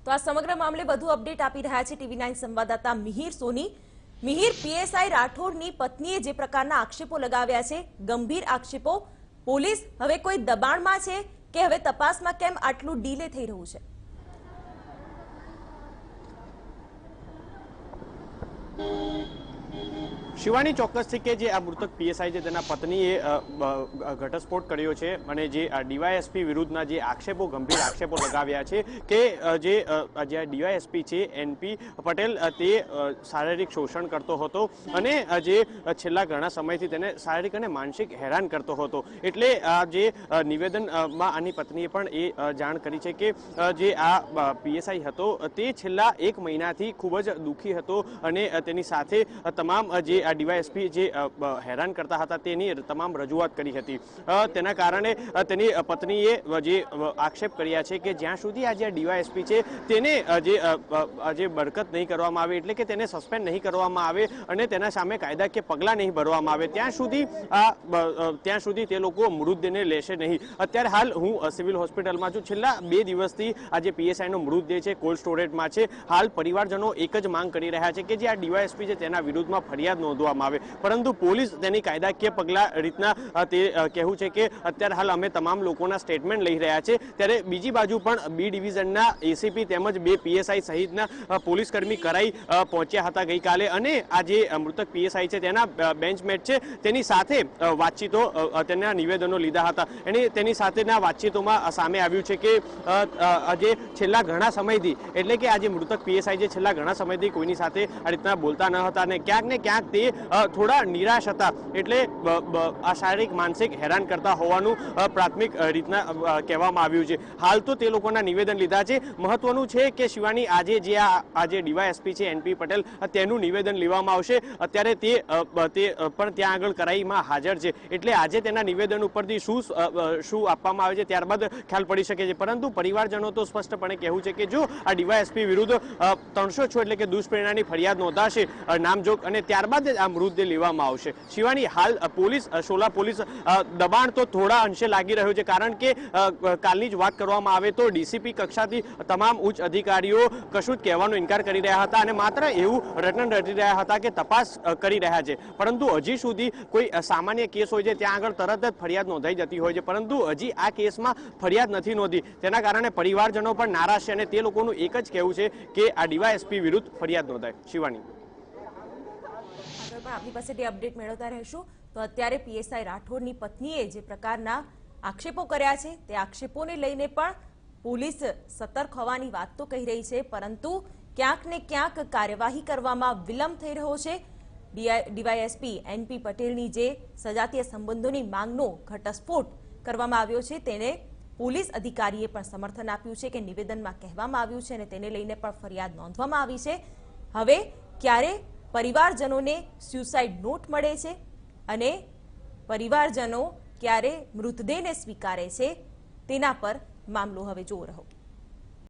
તો આ સમગ્ર મામલે વધુ અપડેટ આપી રહ્યા છે TV9 સંવાદદાતા મિહિર સોની। મિહિર, પીએસઆઈ રાઠોડની પત્નીએ જે પ્રકારના આક્ષેપો લગાવ્યા છે, ગંભીર આક્ષેપો, પોલીસ હવે કોઈ દબાણમાં છે કે હવે તપાસમાં કેમ આટલું ડીલે થઈ રહ્યું છે? શિવાની, ચોક્કસથી કે જે આ મૃતક પીએસઆઈ છે તેના પત્નીએ ઘટસ્ફોટ કર્યો છે અને જે ડીવાયએસપી વિરુદ્ધના જે આક્ષેપો, ગંભીર આક્ષેપો લગાવ્યા છે કે જે ડીવાયએસપી છે એનપી પટેલ તે શારીરિક શોષણ કરતો હતો અને જે છેલ્લા ઘણા સમયથી તેને શારીરિક અને માનસિક હેરાન કરતો હતો। એટલે જે નિવેદનમાં આની પત્નીએ પણ એ જાણ કરી છે કે જે આ પીએસઆઈ હતો તે છેલ્લા 1 મહિનાથી ખૂબ જ દુઃખી હતો અને તેની સાથે તમામ જે ડીવાયએસપી જે હેરાન કરતા હતા તેની તમામ રજૂઆત કરી હતી। તેના કારણે તેની પત્નીએ જે આક્ષેપ કર્યા છે કે જ્યાં સુધી આ જે ડીવાયએસપી છે તેને જે બરકત નહીં કરવામાં આવે, એટલે કે તેને સસ્પેન્ડ નહીં કરવામાં આવે અને તેના સામે કાયદાકીય પગલાં નહીં ભરવામાં આવે, ત્યાં સુધી તે લોકો મૃતદેહને લેશે નહીં। અત્યારે હાલ હું સિવિલ હોસ્પિટલમાં છું। છેલ્લા 2 દિવસથી આ જે પીએસઆઈનો મૃતદેહ છે કોલ્ડ સ્ટોરેજમાં છે। હાલ પરિવારજનો એક જ માંગ કરી રહ્યા છે કે જે આ ડીવાયએસપી છે તેના વિરુદ્ધમાં ફરિયાદ નોંધવામાં આવે, પરંતુ પોલીસ તેની કાયદાકીય પગલાં રીતના તે કહેવું છે કે અત્યારે હાલ અમે તમામ લોકોના સ્ટેટમેન્ટ લઈ રહ્યા છે। ત્યારે બીજી બાજુ પણ બી ડિવિઝનના એસીપી તેમજ 2 પીએસઆઈ સહિતના પોલીસ કર્મી કરાઈ પહોંચ્યા હતા ગઈકાલે અને આ જે મૃતક પીએસઆઈ છે તેના બેન્ચમેટ છે તેની સાથે વાતચીતો, તેના નિવેદનો લીધા હતા અને તેની સાથેના વાતચીતોમાં સામે આવ્યું છે કે જે છેલ્લા ઘણા સમયથી, એટલે કે આ જે મૃતક પીએસઆઈ જે છેલ્લા ઘણા સમયથી કોઈની સાથે આ રીતના બોલતા ન હતા અને ક્યાંક ને ક્યાંક તે થોડા નિરાશ હતા, એટલે આ શારીરિક માનસિક હેરાન કરતા હોવાનું પ્રાથમિક રીતના કહેવામાં આવ્યું છે। હાલ તો તે લોકોના નિવેદન લીધા છે। મહત્વનું છે કે શિવાની, આજે જે આજે ડીવાયએસપી છે એનપી પટેલ તેનું નિવેદન લેવામાં આવશે। અત્યારે તે પણ ત્યાં આગળ કરાઈમાં હાજર છે, એટલે આજે તેના નિવેદન ઉપરથી શું આપવામાં આવે છે ત્યારબાદ ખ્યાલ પડી શકે છે, પરંતુ પરિવારજનો તો સ્પષ્ટપણે કહેવું છે કે જો આ ડીવાયએસપી વિરુદ્ધ 306 એટલે કે દુષ્પ્રેરણાની ફરિયાદ નોંધાશે નામજોગ અને ત્યારબાદ આ મૃતદેહ લેવામાં આવશે। શિવાની, હાલ સોલા પોલીસ દબાણ તો થોડા અંશે લાગી રહ્યું છે, કારણ કે કાલની જ વાત કરવામાં આવે તો ડીસીપી કક્ષાથી તમામ ઉચ્ચ અધિકારીઓ કશું જ કહેવાનો ઇનકાર કરી રહ્યા હતા અને માત્ર એવું રટન રટી રહ્યા હતા કે તપાસ કરી રહ્યા છે, પરંતુ હજી સુધી કોઈ સામાન્ય કેસ હોય છે ત્યાં આગળ તરત જ ફરિયાદ નોંધાઈ જતી હોય છે, પરંતુ હજી આ કેસમાં ફરિયાદ નથી નોંધી। તેના કારણે પરિવારજનો પણ નારાજ છે અને તે લોકોનું એક જ કહેવું છે કે આ ડીવાયએસપી વિરુદ્ધ ફરિયાદ નોંધાય। શિવાની, આપની પાસેથી અપડેટ મેળવતા રહેશું। તો અત્યારે પીએસઆઈ રાઠોડની પત્નીએ જે પ્રકારના આક્ષેપો કર્યા છે તે આક્ષેપોને લઈને પણ પોલીસ સતર્ક હોવાની વાત તો કહી રહી છે, પરંતુ ક્યાંક ને ક્યાંક કાર્યવાહી કરવામાં વિલંબ થઈ રહ્યો છે। ડીવાયએસપી એનપી પટેલની જે સજાતીય સંબંધોની માંગનો ઘટસ્ફોટ કરવામાં આવ્યો છે તેને પોલીસ અધિકારીએ પણ સમર્થન આપ્યું છે કે નિવેદનમાં કહેવામાં આવ્યું છે અને તેને લઈને પણ ફરિયાદ નોંધવામાં આવી છે। હવે ક્યારે પરિવારજનોને સ્યુસાઇડ નોટ મળે છે અને પરિવારજનો ક્યારે મૃતદેહને સ્વીકારે છે તેના પર મામલો હવે જોઈ રહ્યો।